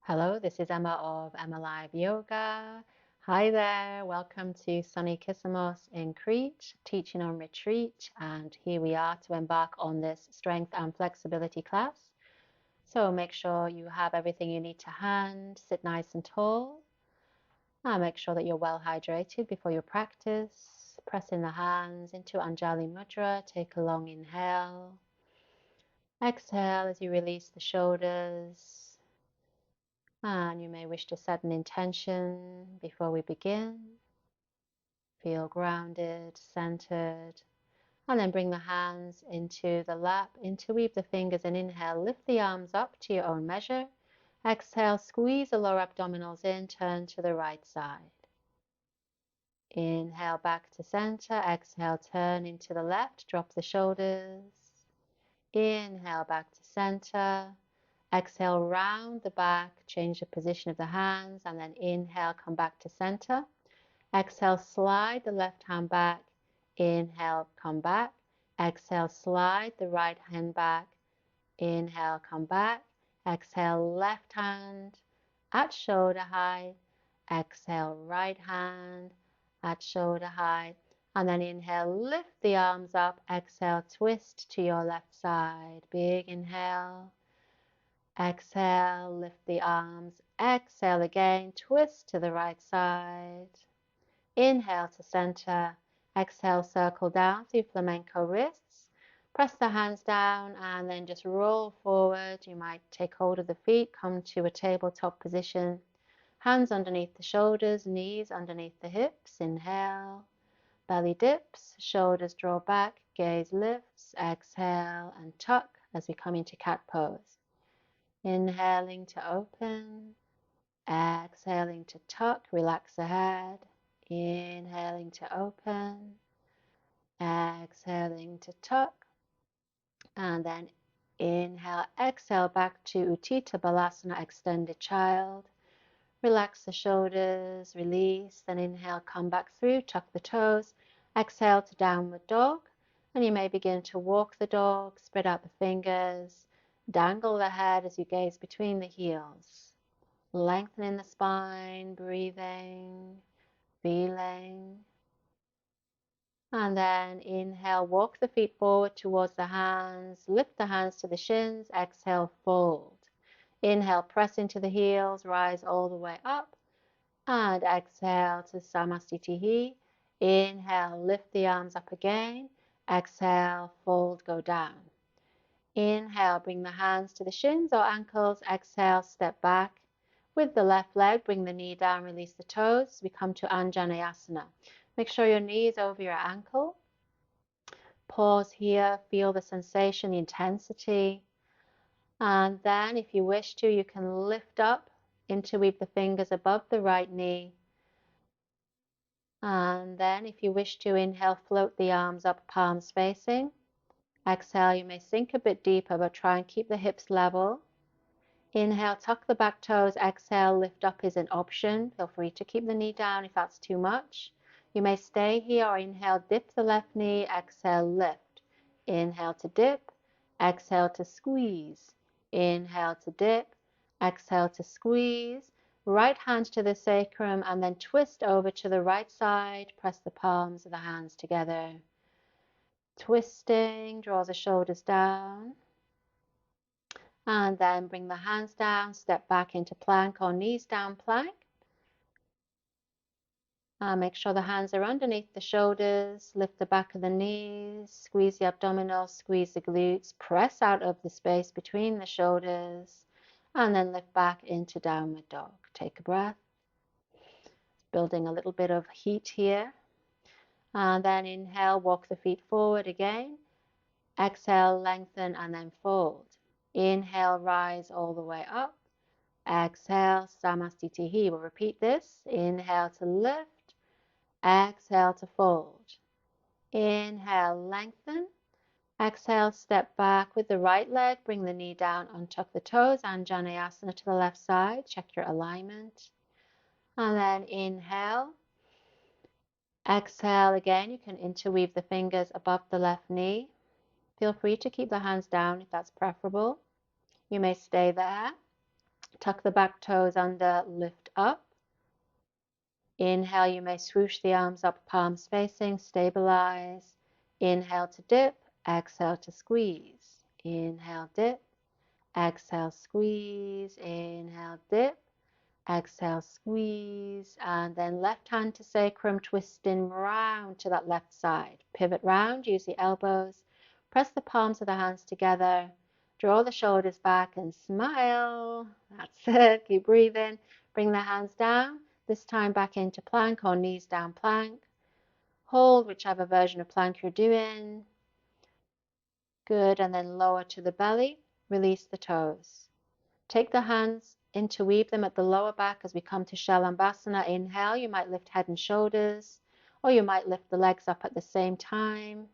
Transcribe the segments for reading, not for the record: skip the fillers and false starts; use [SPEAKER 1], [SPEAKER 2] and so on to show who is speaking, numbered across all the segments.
[SPEAKER 1] Hello, this is Emma of EmmaLiveYoga. Hi there, welcome to sunny Kisamos in Crete, teaching on retreat, and here we are to embark on this strength and flexibility class. So make sure you have everything you need to hand, sit nice and tall, and make sure that you're well hydrated before your practice. Pressing the hands into Anjali Mudra, take a long inhale. Exhale as you release the shoulders. And you may wish to set an intention before we begin. Feel grounded, centered, and then bring the hands into the lap. Interweave the fingers and inhale. Lift the arms up to your own measure. Exhale, squeeze the lower abdominals in, turn to the right side. Inhale back to center. Exhale, turn into the left. Drop the shoulders. Inhale back to center. Exhale, round the back, change the position of the hands, and then inhale, come back to center. Exhale, slide the left hand back. Inhale, come back. Exhale, slide the right hand back. Inhale, come back. Exhale, left hand at shoulder height. Exhale, right hand at shoulder height. And then inhale, lift the arms up. Exhale, twist to your left side. Big inhale. Exhale, lift the arms. Exhale again, twist to the right side. Inhale to center. Exhale, circle down through flamenco wrists. Press the hands down and then just roll forward. You might take hold of the feet, come to a tabletop position. Hands underneath the shoulders, knees underneath the hips. Inhale, belly dips, shoulders draw back, gaze lifts. Exhale and tuck as we come into cat pose. Inhaling to open, exhaling to tuck, relax the head. Inhaling to open, exhaling to tuck, and then inhale, exhale back to Utthita Balasana, extended child. Relax the shoulders, release, then inhale, come back through, tuck the toes, exhale to downward dog, and you may begin to walk the dog, spread out the fingers, dangle the head as you gaze between the heels. Lengthening the spine, breathing, feeling. And then inhale, walk the feet forward towards the hands, lift the hands to the shins, exhale, fold. Inhale, press into the heels, rise all the way up, and exhale to Samastitihi. Inhale, lift the arms up again, exhale, fold, go down. Inhale, bring the hands to the shins or ankles, exhale, step back. With the left leg, bring the knee down, release the toes. We come to Anjaneyasana. Make sure your knee is over your ankle. Pause here, feel the sensation, the intensity. And then if you wish to, you can lift up, interweave the fingers above the right knee. And then if you wish to, inhale, float the arms up, palms facing. Exhale, you may sink a bit deeper, but try and keep the hips level. Inhale, tuck the back toes. Exhale, lift up is an option. Feel free to keep the knee down if that's too much. You may stay here or inhale, dip the left knee. Exhale, lift. Inhale to dip. Exhale to squeeze. Inhale to dip. Exhale to squeeze. Right hand to the sacrum and then twist over to the right side. Press the palms of the hands together. Twisting, draw the shoulders down. And then bring the hands down, step back into plank or knees down plank. Make sure the hands are underneath the shoulders, lift the back of the knees, squeeze the abdominals, squeeze the glutes, press out of the space between the shoulders, and then lift back into downward dog. Take a breath, building a little bit of heat here. And then inhale, walk the feet forward again. Exhale, lengthen, and then fold. Inhale, rise all the way up. Exhale, Samastitihi. We'll repeat this. Inhale to lift. Exhale to fold. Inhale, lengthen. Exhale, step back with the right leg. Bring the knee down, untuck the toes. Anjaneyasana to the left side. Check your alignment. And then inhale. Exhale again. You can interweave the fingers above the left knee. Feel free to keep the hands down if that's preferable. You may stay there. Tuck the back toes under, lift up. Inhale, you may swoosh the arms up, palms facing, stabilize. Inhale to dip, exhale to squeeze. Inhale, dip, exhale, squeeze. Inhale, dip, exhale, squeeze. And then left hand to sacrum, twisting round to that left side. Pivot round, use the elbows. Press the palms of the hands together. Draw the shoulders back and smile. That's it. Keep breathing. Bring the hands down. This time back into plank or knees down plank. Hold whichever version of plank you're doing. Good. And then lower to the belly. Release the toes. Take the hands, interweave them at the lower back as we come to Shalabhasana. Inhale, you might lift head and shoulders, or you might lift the legs up at the same time.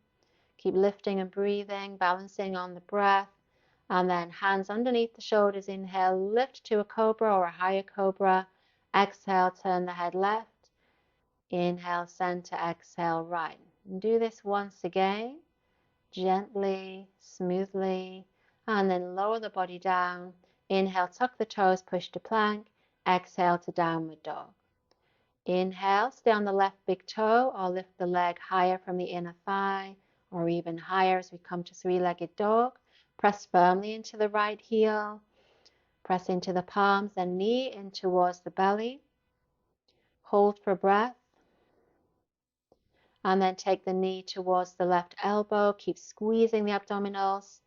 [SPEAKER 1] Keep lifting and breathing, balancing on the breath. And then hands underneath the shoulders. Inhale, lift to a cobra or a higher cobra. Exhale, turn the head left. Inhale, center, exhale, right. And do this once again, gently, smoothly, and then lower the body down. Inhale, tuck the toes, push to plank. Exhale to downward dog. Inhale, stay on the left big toe or lift the leg higher from the inner thigh or even higher as we come to three-legged dog. Press firmly into the right heel. Press into the palms, then knee in towards the belly. Hold for breath. And then take the knee towards the left elbow. Keep squeezing the abdominals.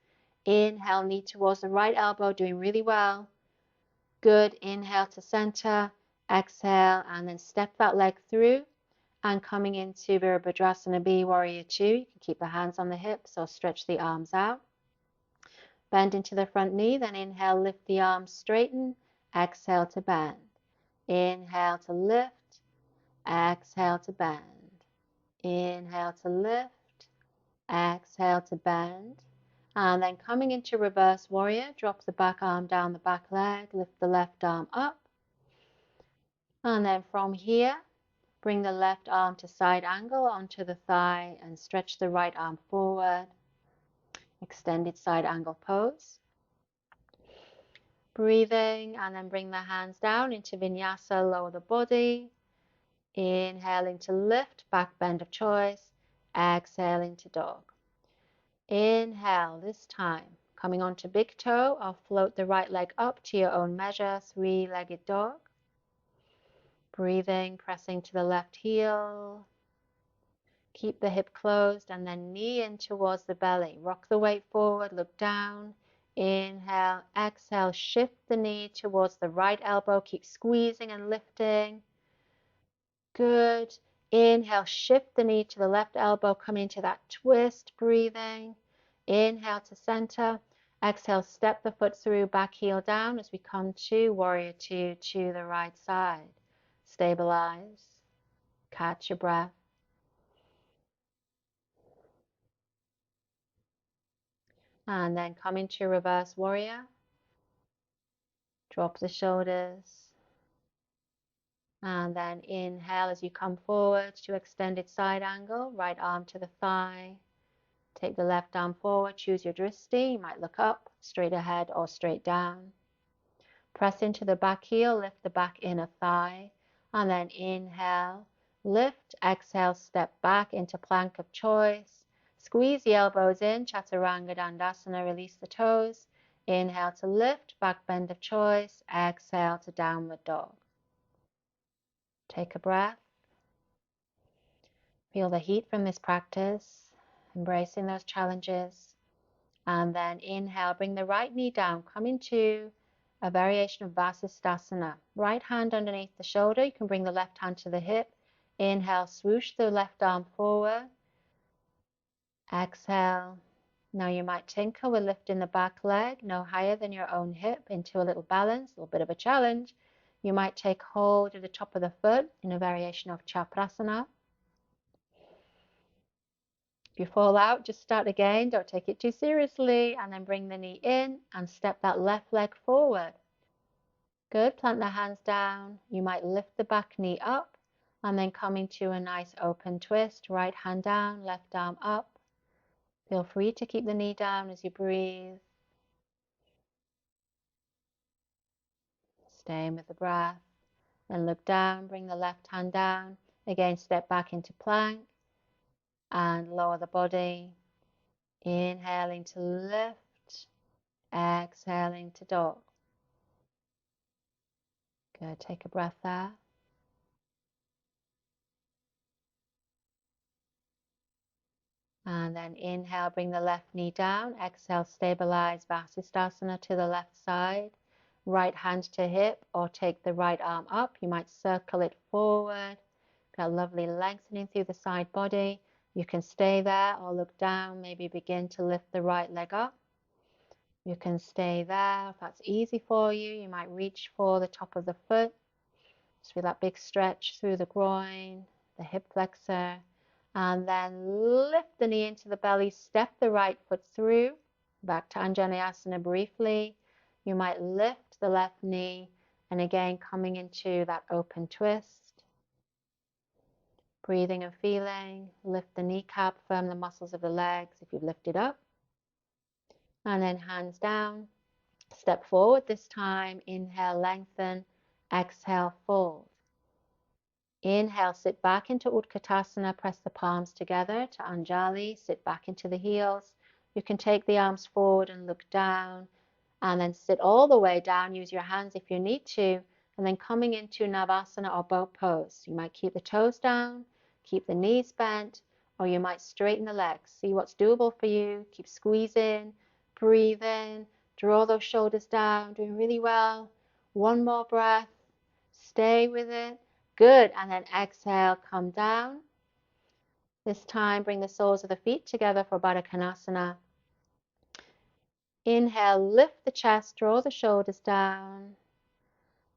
[SPEAKER 1] Inhale, knee towards the right elbow, doing really well. Good. Inhale to center. Exhale, and then step that leg through. And coming into Virabhadrasana B, Warrior 2. You can keep the hands on the hips or stretch the arms out. Bend into the front knee, then inhale, lift the arms, straighten. Exhale to bend. Inhale to lift. Exhale to bend. Inhale to lift. Exhale to bend. And then coming into reverse warrior, drop the back arm down the back leg, lift the left arm up. And then from here, bring the left arm to side angle onto the thigh and stretch the right arm forward. Extended side angle pose. Breathing, and then bring the hands down into vinyasa, lower the body. Inhaling to lift, back bend of choice. Exhaling to dog. Inhale, this time, coming onto big toe, I'll float the right leg up to your own measure, three-legged dog. Breathing, pressing to the left heel. Keep the hip closed and then knee in towards the belly. Rock the weight forward, look down. Inhale, exhale, shift the knee towards the right elbow. Keep squeezing and lifting. Good. Inhale, shift the knee to the left elbow, come into that twist, breathing. Inhale to center. Exhale, step the foot through, back heel down as we come to Warrior 2 to the right side. Stabilize. Catch your breath. And then come into reverse warrior. Drop the shoulders. And then inhale as you come forward to extended side angle. Right arm to the thigh. Take the left arm forward, choose your drishti. You might look up, straight ahead, or straight down. Press into the back heel, lift the back inner thigh, and then inhale, lift, exhale, step back into plank of choice. Squeeze the elbows in, Chaturanga Dandasana, release the toes. Inhale to lift, back bend of choice. Exhale to downward dog. Take a breath. Feel the heat from this practice, embracing those challenges. And then inhale, bring the right knee down, come into a variation of Vasisthasana. Right hand underneath the shoulder, you can bring the left hand to the hip. Inhale, swoosh the left arm forward. Exhale. Now you might tinker with lifting the back leg no higher than your own hip into a little balance, a little bit of a challenge. You might take hold of the top of the foot in a variation of Chakrasana. If you fall out, just start again. Don't take it too seriously. And then bring the knee in and step that left leg forward. Good. Plant the hands down. You might lift the back knee up and then come into a nice open twist. Right hand down, left arm up. Feel free to keep the knee down as you breathe. Staying with the breath. Then look down, bring the left hand down. Again, step back into plank and lower the body. Inhaling to lift, exhaling to dog. Good, take a breath there. And then inhale, bring the left knee down. Exhale, stabilize Vasisthasana to the left side. Right hand to hip, or take the right arm up. You might circle it forward. Got lovely lengthening through the side body. You can stay there or look down. Maybe begin to lift the right leg up. You can stay there. If that's easy for you, you might reach for the top of the foot. Just feel that big stretch through the groin, the hip flexor. And then lift the knee into the belly, step the right foot through, back to Anjaneyasana briefly. You might lift the left knee, and again coming into that open twist. Breathing and feeling, lift the kneecap, firm the muscles of the legs if you've lifted up. And then hands down, step forward this time, inhale, lengthen, exhale, fold. Inhale, sit back into Utkatasana, press the palms together to Anjali, sit back into the heels. You can take the arms forward and look down, and then sit all the way down, use your hands if you need to, and then coming into Navasana or boat pose. You might keep the toes down, keep the knees bent, or you might straighten the legs. See what's doable for you, keep squeezing, breathe in, draw those shoulders down, doing really well. One more breath, stay with it. Good, and then exhale, come down. This time, bring the soles of the feet together for Baddha Konasana. Inhale, lift the chest, draw the shoulders down.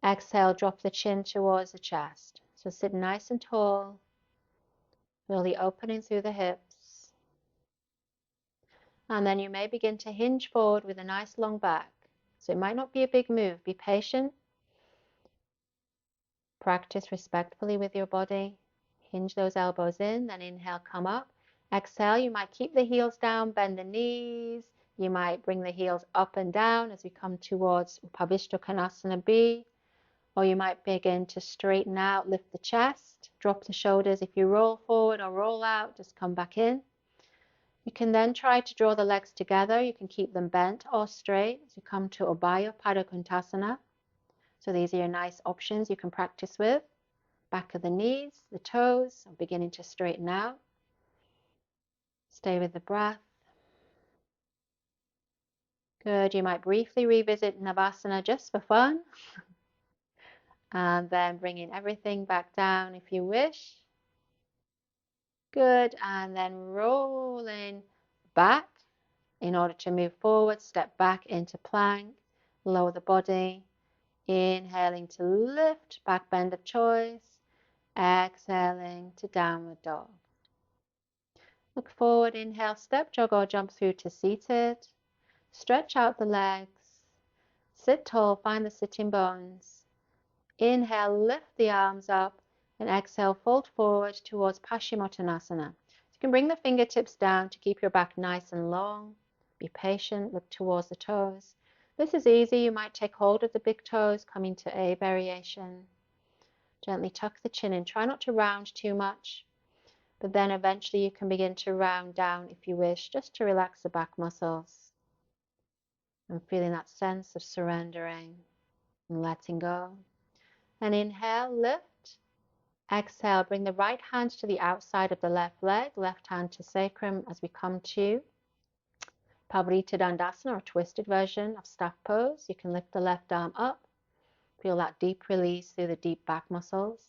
[SPEAKER 1] Exhale, drop the chin towards the chest. So sit nice and tall. Feel the opening through the hips. And then you may begin to hinge forward with a nice long back. So it might not be a big move. Be patient. Practice respectfully with your body. Hinge those elbows in, then inhale, come up. Exhale, you might keep the heels down, bend the knees. You might bring the heels up and down as we come towards Upavishta Konasana B. Or you might begin to straighten out, lift the chest, drop the shoulders. If you roll forward or roll out, just come back in. You can then try to draw the legs together. You can keep them bent or straight as you come to Abhaya Pada Kontasana. So these are your nice options you can practice with. Back of the knees, the toes are beginning to straighten out. Stay with the breath. Good. You might briefly revisit Navasana just for fun. And then bringing everything back down if you wish. Good. And then rolling back in order to move forward. Step back into plank. Lower the body. Inhaling to lift, back bend of choice. Exhaling to downward dog. Look forward, inhale, step, jog or jump through to seated. Stretch out the legs. Sit tall, find the sitting bones. Inhale, lift the arms up, and exhale, fold forward towards Paschimottanasana. You can bring the fingertips down to keep your back nice and long. Be patient, look towards the toes. This is easy. You might take hold of the big toes, come into a variation. Gently tuck the chin in. Try not to round too much, but then eventually you can begin to round down if you wish, just to relax the back muscles. And feeling that sense of surrendering and letting go. And inhale, lift. Exhale, bring the right hand to the outside of the left leg, left hand to sacrum as we come to Pavarita Dandasana, or twisted version of staff pose. You can lift the left arm up. Feel that deep release through the deep back muscles.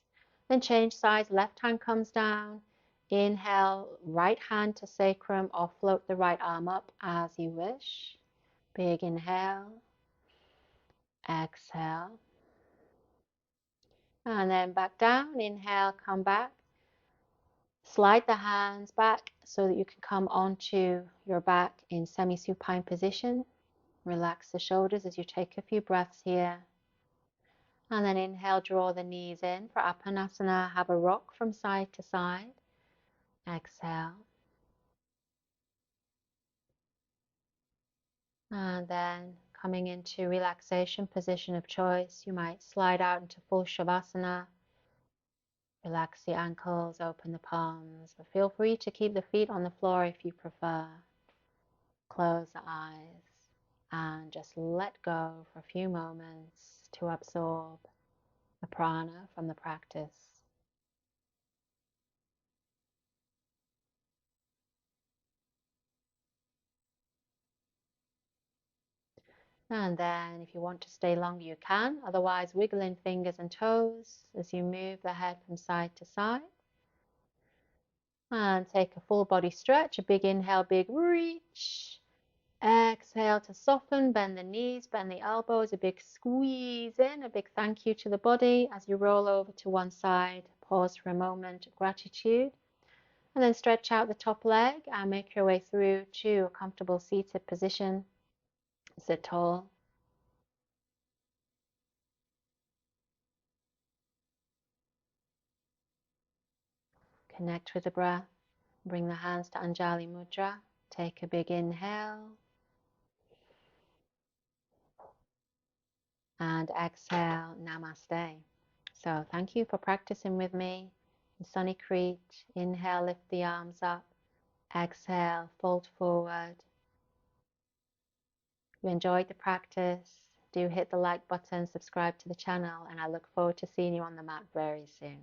[SPEAKER 1] Then change sides, left hand comes down. Inhale, right hand to sacrum, or float the right arm up as you wish. Big inhale. Exhale. And then back down. Inhale, come back. Slide the hands back so that you can come onto your back in semi-supine position. Relax the shoulders as you take a few breaths here. And then inhale, draw the knees in for Apanasana. Have a rock from side to side. Exhale. And then coming into relaxation position of choice. You might slide out into full shavasana. Relax the ankles, open the palms, but feel free to keep the feet on the floor if you prefer. Close the eyes and just let go for a few moments to absorb the prana from the practice. And then if you want to stay longer, you can. Otherwise, wiggling fingers and toes as you move the head from side to side. And take a full body stretch. A big inhale, big reach. Exhale to soften, bend the knees, bend the elbows, a big squeeze in, a big thank you to the body as you roll over to one side. Pause for a moment of gratitude. And then stretch out the top leg and make your way through to a comfortable seated position. Sit tall. Connect with the breath. Bring the hands to Anjali Mudra. Take a big inhale. And exhale, Namaste. So thank you for practicing with me. In sunny Crete, inhale, lift the arms up. Exhale, fold forward. If you enjoyed the practice, do hit the like button, subscribe to the channel, and I look forward to seeing you on the mat very soon.